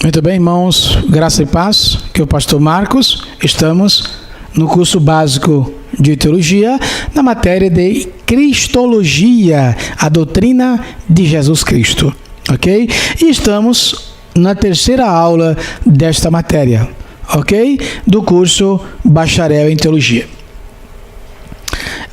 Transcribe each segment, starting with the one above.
Muito bem, irmãos, graça e paz, que o pastor Marcos, estamos no curso básico de teologia, na matéria de Cristologia, a doutrina de Jesus Cristo, ok? E estamos na terceira aula desta matéria, ok? Do curso Bacharel em Teologia.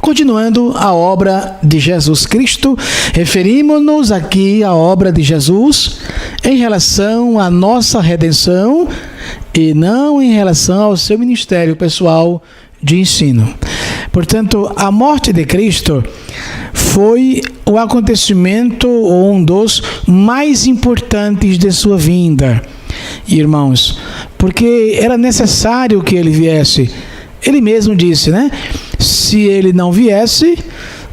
Continuando a obra de Jesus Cristo, referimos-nos aqui à obra de Jesus em relação à nossa redenção e não em relação ao seu ministério pessoal de ensino. Portanto, a morte de Cristo foi o acontecimento ou um dos mais importantes de sua vinda, irmãos, porque era necessário que ele viesse. Ele mesmo disse, né? Se ele não viesse,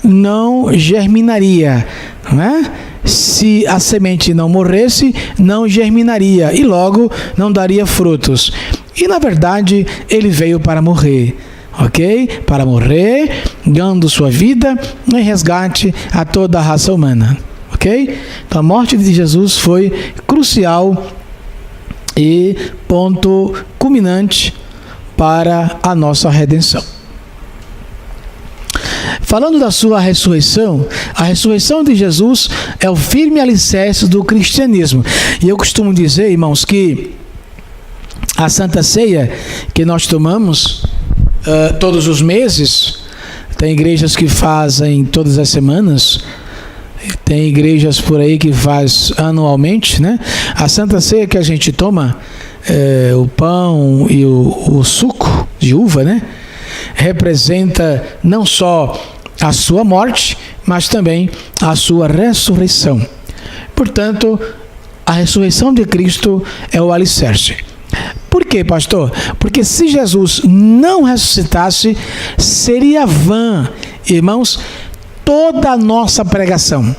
não germinaria, né? Se a semente não morresse, não germinaria e logo não daria frutos. E na verdade, ele veio para morrer, ok? Para morrer, dando sua vida em resgate a toda a raça humana, ok? Então a morte de Jesus foi crucial e ponto culminante para a nossa redenção. Falando da sua ressurreição, a ressurreição de Jesus é o firme alicerce do cristianismo. E eu costumo dizer, irmãos, que a Santa Ceia que nós tomamos todos os meses, tem igrejas que fazem todas as semanas, tem igrejas por aí que faz anualmente, né? A Santa Ceia que a gente toma, o pão e o suco de uva, né? Representa não só a sua morte, mas também a sua ressurreição. Portanto, a ressurreição de Cristo é o alicerce. Por quê, pastor? Porque se Jesus não ressuscitasse, seria vã, irmãos, toda a nossa pregação.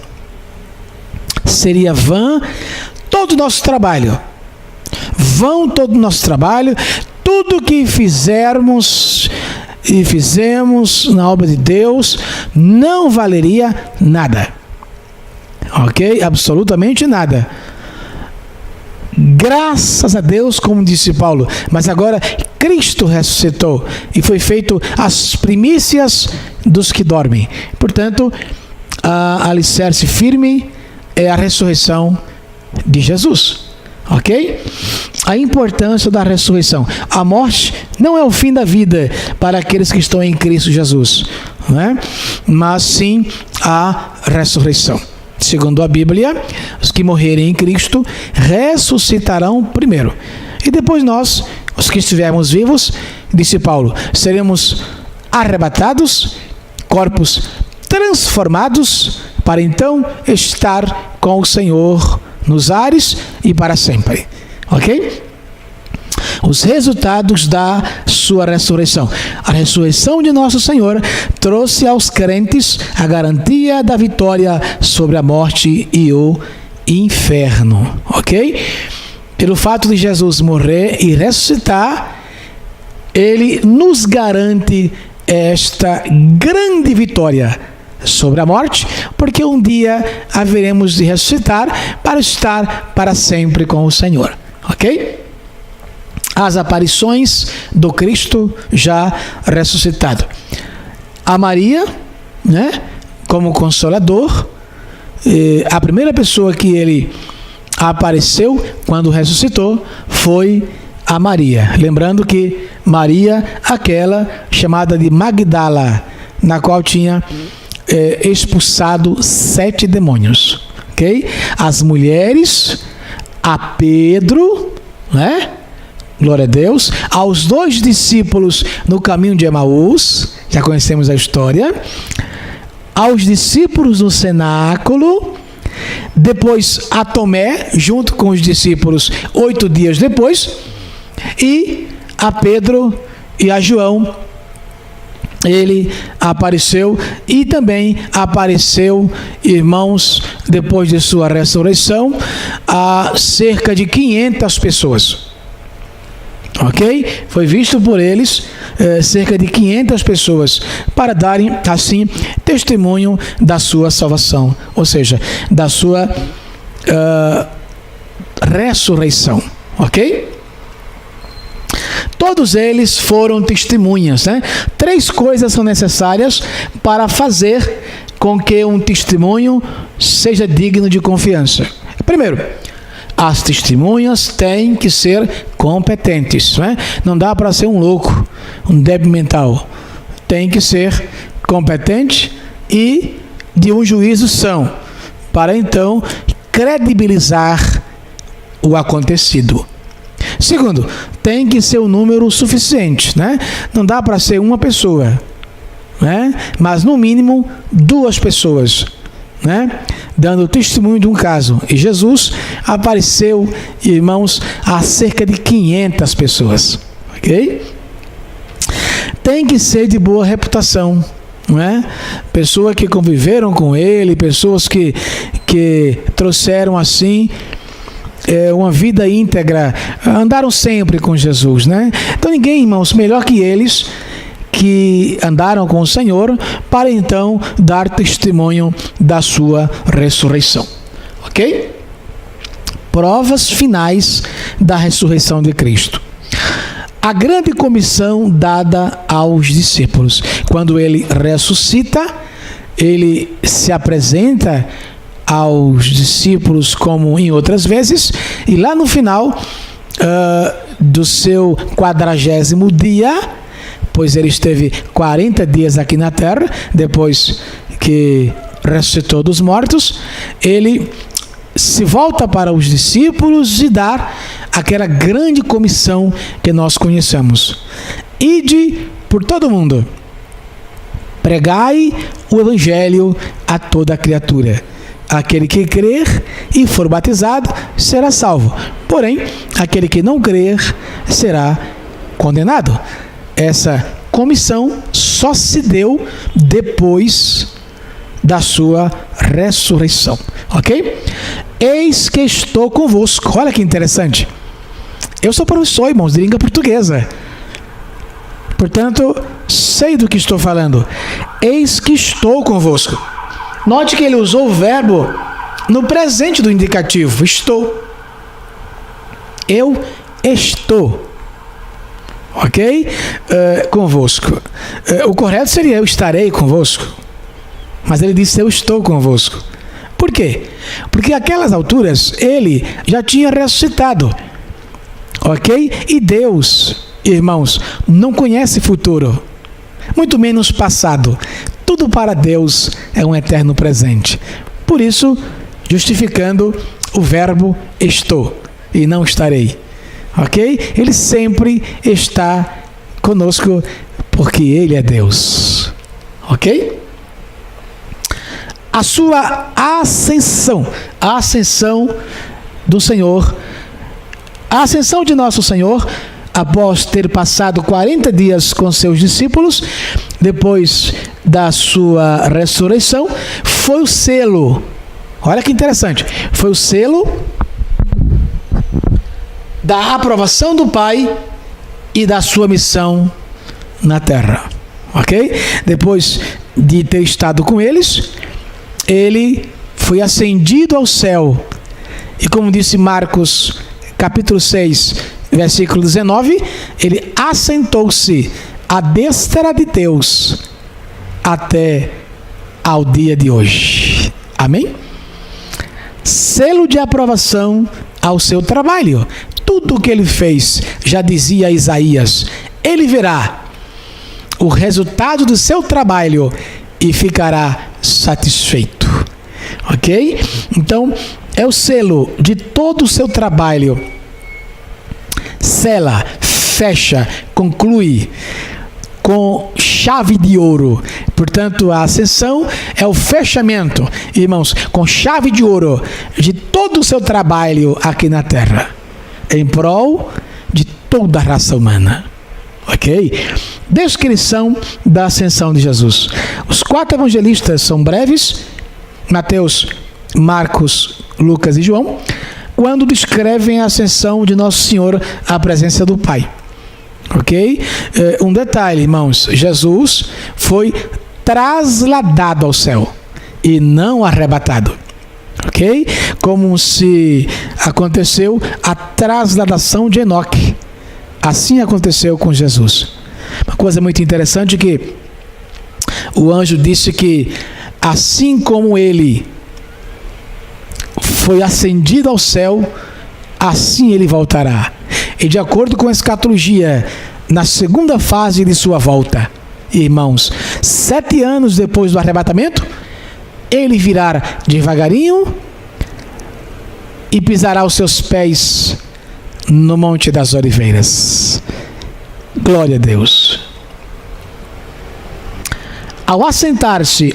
Seria vã todo o nosso trabalho. Vão todo o nosso trabalho, tudo que fizemos na obra de Deus não valeria nada, ok? Absolutamente nada. Graças a Deus, como disse Paulo, mas agora Cristo ressuscitou e foi feito as primícias dos que dormem. Portanto, a alicerce firme é a ressurreição de Jesus. Ok? A importância da ressurreição. A morte não é o fim da vida para aqueles que estão em Cristo Jesus, não é? Mas sim a ressurreição. Segundo a Bíblia, os que morrerem em Cristo ressuscitarão primeiro. E depois nós, os que estivermos vivos, disse Paulo, seremos arrebatados, corpos transformados, para então estar com o Senhor nos ares e para sempre, ok? Os resultados da sua ressurreição. A ressurreição de nosso Senhor trouxe aos crentes a garantia da vitória sobre a morte e o inferno, ok? Pelo fato de Jesus morrer e ressuscitar, ele nos garante esta grande vitória sobre a morte, porque um dia haveremos de ressuscitar para estar para sempre com o Senhor, ok? As aparições do Cristo já ressuscitado. A Maria, né, como consolador, a primeira pessoa que ele apareceu quando ressuscitou foi a Maria. Lembrando que Maria, aquela chamada de Magdala, na qual tinha expulsado 7 demônios, ok? As mulheres, a Pedro, né? Glória a Deus, aos 2 discípulos no caminho de Emaús, já conhecemos a história, aos discípulos no cenáculo, depois a Tomé, junto com os discípulos 8 dias depois, e a Pedro e a João, ele apareceu e também apareceu, irmãos, depois de sua ressurreição, a cerca de 500 pessoas. Ok? Foi visto por eles cerca de 500 pessoas para darem, assim, testemunho da sua salvação, ou seja, da sua ressurreição. ok? Todos eles foram testemunhas, né? 3 coisas são necessárias para fazer com que um testemunho seja digno de confiança. Primeiro, as testemunhas têm que ser competentes, né? Não dá para ser um louco, um débil mental. Tem que ser competente e de um juízo são, para então credibilizar o acontecido. Segundo, tem que ser um número suficiente, né? Não dá para ser uma pessoa, né? Mas no mínimo 2 pessoas, né? Dando testemunho de um caso. E Jesus apareceu, irmãos, a cerca de 500 pessoas, ok? Tem que ser de boa reputação, não é? Pessoas que conviveram com ele, pessoas que trouxeram assim uma vida íntegra, andaram sempre com Jesus, né? Então ninguém, irmãos, melhor que eles que andaram com o Senhor para então dar testemunho da sua ressurreição, ok? Provas finais da ressurreição de Cristo. A grande comissão dada aos discípulos. Quando ele ressuscita, ele se apresenta aos discípulos como em outras vezes, e lá no final do seu 40º dia, pois ele esteve 40 dias aqui na terra, depois que ressuscitou dos mortos, ele se volta para os discípulos e dá aquela grande comissão que nós conhecemos. Ide por todo mundo, pregai o evangelho a toda criatura. Aquele que crer e for batizado será salvo. Porém, aquele que não crer será condenado. Essa comissão só se deu depois da sua ressurreição. Ok? Eis que estou convosco. Olha que interessante. Eu sou professor, irmãos, de língua portuguesa. Portanto, sei do que estou falando. Eis que estou convosco. Note que ele usou o verbo no presente do indicativo. Estou. Eu estou. Ok? Convosco. O correto seria eu estarei convosco. Mas ele disse eu estou convosco. Por quê? Porque àquelas alturas ele já tinha ressuscitado. Ok? E Deus, irmãos, não conhece futuro, muito menos passado. Tudo para Deus é um eterno presente. Por isso, justificando o verbo estou e não estarei. Ok? Ele sempre está conosco porque Ele é Deus. Ok? A sua ascensão, a ascensão do Senhor, a ascensão de nosso Senhor, após ter passado 40 dias com seus discípulos, depois da sua ressurreição, foi o selo. Olha que interessante. Foi o selo da aprovação do Pai e da sua missão na terra. Ok? Depois de ter estado com eles, ele foi ascendido ao céu. E como disse Marcos, capítulo 6, versículo 19, ele assentou-se à destra de Deus até ao dia de hoje. Amém? Selo de aprovação ao seu trabalho. Tudo o que ele fez, já dizia Isaías, ele verá o resultado do seu trabalho e ficará satisfeito. Ok? Então, é o selo de todo o seu trabalho. Sela, fecha, conclui com chave de ouro. Portanto, a ascensão é o fechamento, irmãos, com chave de ouro de todo o seu trabalho aqui na terra, em prol de toda a raça humana. Ok? Descrição da ascensão de Jesus. Os 4 evangelistas são breves, Mateus, Marcos, Lucas e João, quando descrevem a ascensão de Nosso Senhor à presença do Pai. Ok? Um detalhe, irmãos, Jesus foi trasladado ao céu e não arrebatado. Ok? Como se aconteceu a trasladação de Enoque. Assim aconteceu com Jesus. Uma coisa muito interessante é que o anjo disse que assim como ele foi ascendido ao céu, assim ele voltará. E de acordo com a escatologia, na segunda fase de sua volta, irmãos, 7 anos depois do arrebatamento, ele virá devagarinho e pisará os seus pés no Monte das Oliveiras. Glória a Deus. Ao ausentar-se,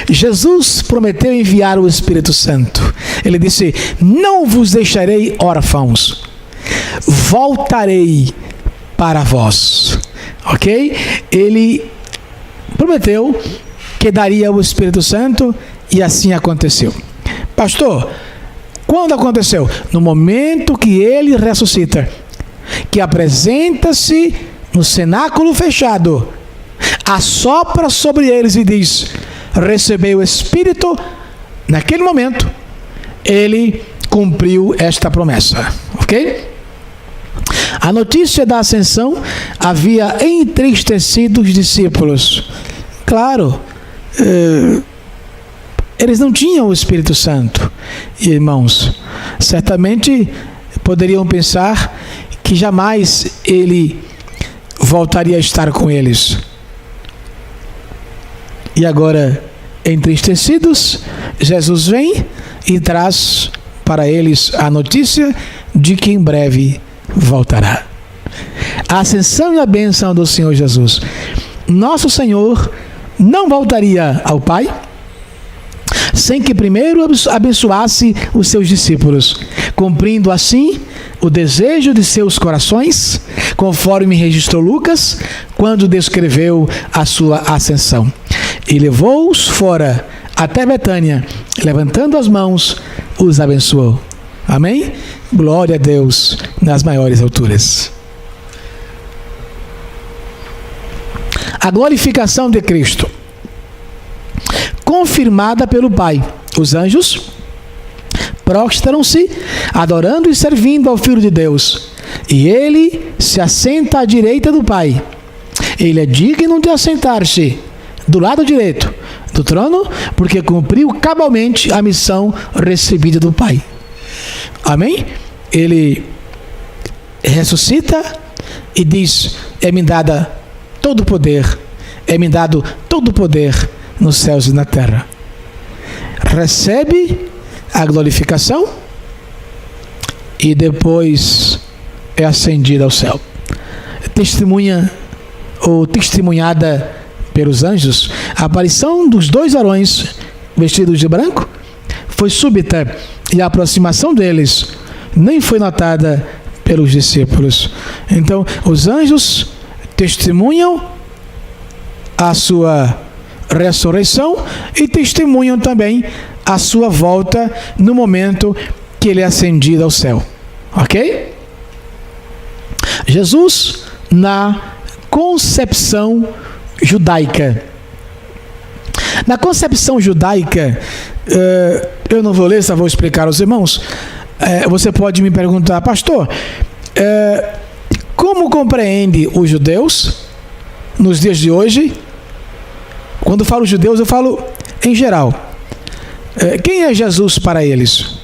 Jesus prometeu enviar o Espírito Santo. Ele disse: não vos deixarei órfãos, voltarei para vós. Ok? Ele prometeu que daria o Espírito Santo e assim aconteceu. Pastor, quando aconteceu? No momento que ele ressuscita, que apresenta-se no cenáculo fechado, assopra sobre eles e diz: recebei o Espírito. Naquele momento, ele cumpriu esta promessa. Ok? A notícia da ascensão havia entristecido os discípulos. Claro, eles não tinham o Espírito Santo. Irmãos, certamente poderiam pensar que jamais ele voltaria a estar com eles. E agora, entristecidos, Jesus vem e traz para eles a notícia de que em breve voltará. A ascensão e a bênção do Senhor Jesus. Nosso Senhor não voltaria ao Pai sem que primeiro abençoasse os seus discípulos, cumprindo assim o desejo de seus corações, conforme registrou Lucas quando descreveu a sua ascensão. E levou-os fora até Betânia, levantando as mãos, os abençoou. Amém? Glória a Deus nas maiores alturas. A glorificação de Cristo, confirmada pelo Pai. Os anjos prostram-se, adorando e servindo ao Filho de Deus. E ele se assenta à direita do Pai. Ele é digno de assentar-se do lado direito do trono, porque cumpriu cabalmente a missão recebida do Pai. Amém? Ele ressuscita e diz: é-me dada todo o poder, é-me dado todo o poder nos céus e na terra. Recebe a glorificação e depois é ascendido ao céu. Testemunha ou testemunhada pelos anjos, a aparição dos 2 varões vestidos de branco foi súbita e a aproximação deles nem foi notada pelos discípulos. Então, os anjos testemunham a sua ressurreição e testemunham também a sua volta no momento que ele é ascendido ao céu. Ok? Jesus na concepção judaica. Na concepção judaica, eu não vou ler, só vou explicar aos irmãos. Você pode me perguntar: pastor, como compreende os judeus nos dias de hoje? Quando falo judeus, eu falo em geral. Quem é Jesus para eles?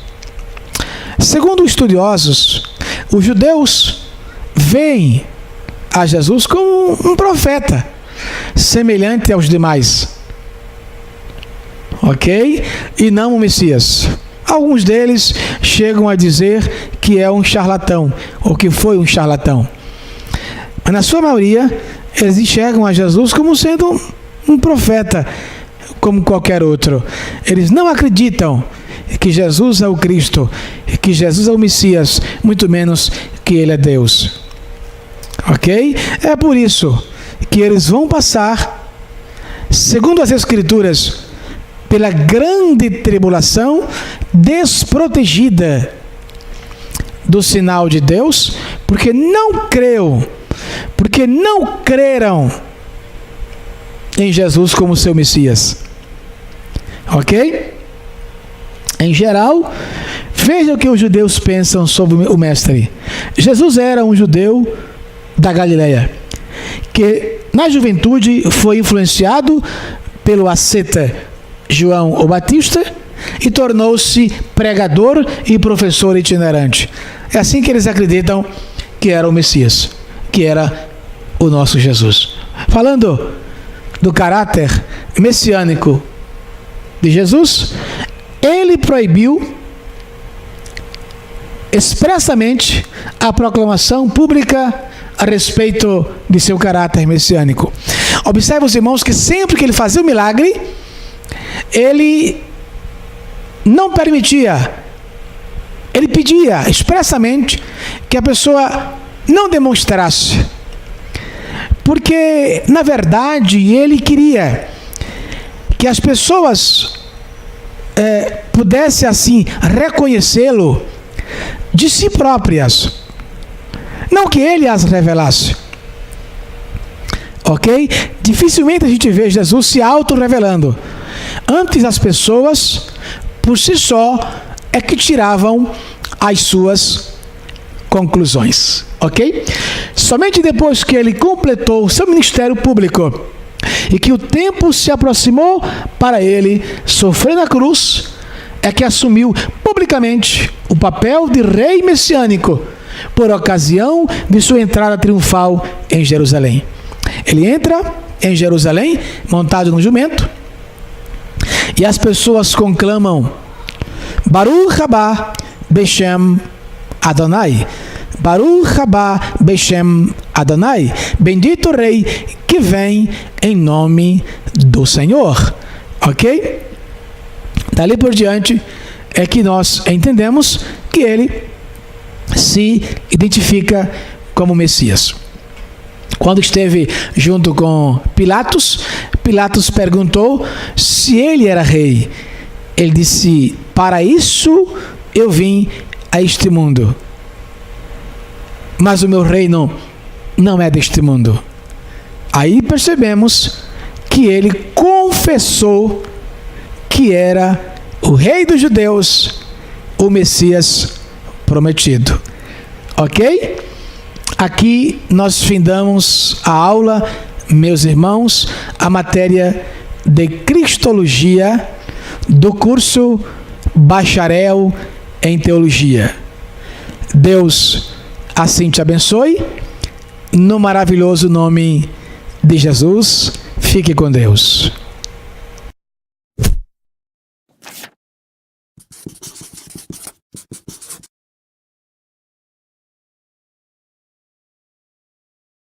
Segundo estudiosos, os judeus veem a Jesus como um profeta, semelhante aos demais. Ok? E não um Messias. Alguns deles chegam a dizer que é um charlatão, ou que foi um charlatão. Mas na sua maioria, eles enxergam a Jesus como sendo um profeta, como qualquer outro. Eles não acreditam que Jesus é o Cristo, que Jesus é o Messias, muito menos que Ele é Deus. Ok? É por isso que eles vão passar, segundo as Escrituras, pela grande tribulação, desprotegida do sinal de Deus, porque não creram em Jesus como seu Messias. Ok? em geral, veja o que os judeus pensam sobre o mestre. Jesus era um judeu da Galileia, que na juventude foi influenciado pelo asceta João o Batista e tornou-se pregador e professor itinerante. É assim que eles acreditam que era o Messias, que era o nosso Jesus. Falando do caráter messiânico de Jesus, ele proibiu expressamente a proclamação pública a respeito de seu caráter messiânico. Observe, os irmãos, que sempre que ele fazia o milagre, ele não permitia, ele pedia expressamente que a pessoa não demonstrasse, porque na verdade ele queria que as pessoas pudessem assim reconhecê-lo de si próprias, não que ele as revelasse. Ok? Dificilmente a gente vê Jesus se auto-revelando. Antes, as pessoas, por si só, é que tiravam as suas conclusões. Ok? Somente depois que ele completou o seu ministério público e que o tempo se aproximou para ele sofrer na cruz, é que assumiu publicamente o papel de rei messiânico por ocasião de sua entrada triunfal em Jerusalém. Ele entra em Jerusalém montado no jumento e as pessoas conclamam: Baruch haba Beshem Adonai. Baruch haba Beshem Adonai. Bendito o Rei que vem em nome do Senhor. Ok? Dali por diante é que nós entendemos que ele se identifica como Messias. Quando esteve junto com Pilatos, Pilatos perguntou se ele era rei. Ele disse: para isso eu vim a este mundo, mas o meu reino não é deste mundo. Aí percebemos que ele confessou que era o rei dos judeus, o Messias prometido. Ok? Aqui nós findamos a aula, meus irmãos, a matéria de Cristologia do curso Bacharel em Teologia. Deus assim te abençoe, no maravilhoso nome de Jesus. Fique com Deus.